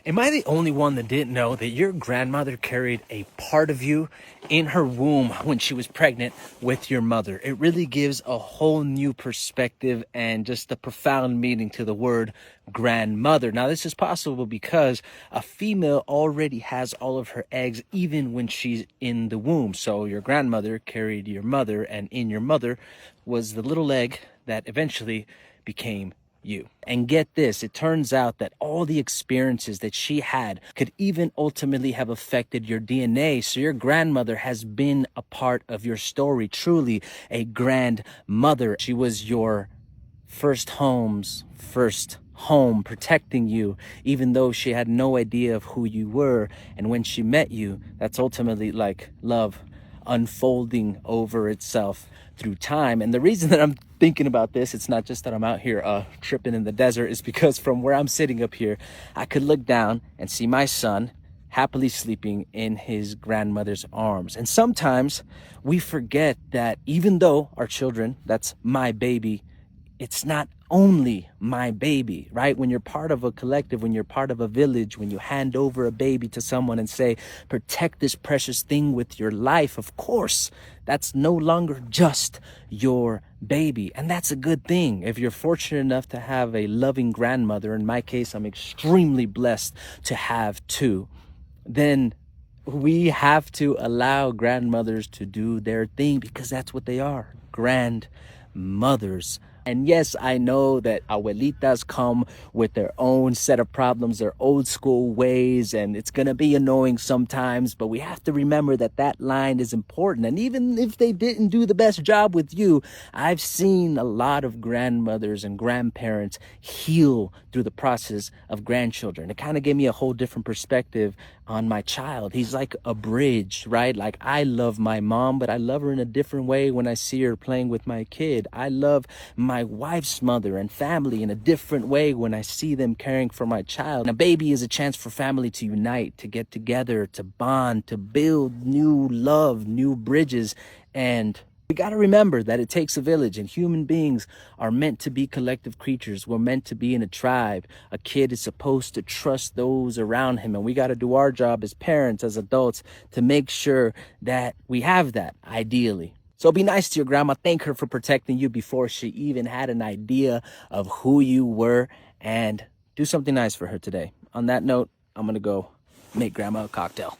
Am I the only one that didn't know that your grandmother carried a part of you in her womb when she was pregnant with your mother? It really gives a whole new perspective and just a profound meaning to the word grandmother. Now, this is possible because a female already has all of her eggs even when she's in the womb. So your grandmother carried your mother, and in your mother was the little egg that eventually became you. And get this, it turns out that all the experiences that she had could even ultimately have affected your DNA. So your grandmother has been a part of your story, truly a grandmother. She was your first home, protecting you, even though she had no idea of who you were. And when she met you, that's ultimately like love unfolding over itself through time. And the reason that I'm thinking about this, it's not just that I'm out here tripping in the desert, is because from where I'm sitting up here, I could look down and see my son happily sleeping in his grandmother's arms. And sometimes we forget that even though our children, that's my baby, it's not only my baby, right? When you're part of a collective, when you're part of a village, when you hand over a baby to someone and say, protect this precious thing with your life, of course, that's no longer just your baby. And that's a good thing. If you're fortunate enough to have a loving grandmother, in my case, I'm extremely blessed to have two, then we have to allow grandmothers to do their thing because that's what they are, grandmothers. And yes, I know that abuelitas come with their own set of problems, their old school ways, and it's going to be annoying sometimes, but we have to remember that that line is important. And even if they didn't do the best job with you, I've seen a lot of grandmothers and grandparents heal through the process of grandchildren. It kind of gave me a whole different perspective on my child. He's like a bridge, right? Like, I love my mom, but I love her in a different way when I see her playing with my kid. I love my wife's mother and family in a different way when I see them caring for my child. And a baby is a chance for family to unite, to get together, to bond, to build new love, new bridges. And we got to remember that it takes a village, and human beings are meant to be collective creatures. We're meant to be in a tribe. A kid is supposed to trust those around him, and we got to do our job as parents, as adults, to make sure that we have that, ideally. So be nice to your grandma. Thank her for protecting you before she even had an idea of who you were, and do something nice for her today. On that note, I'm going to go make grandma a cocktail.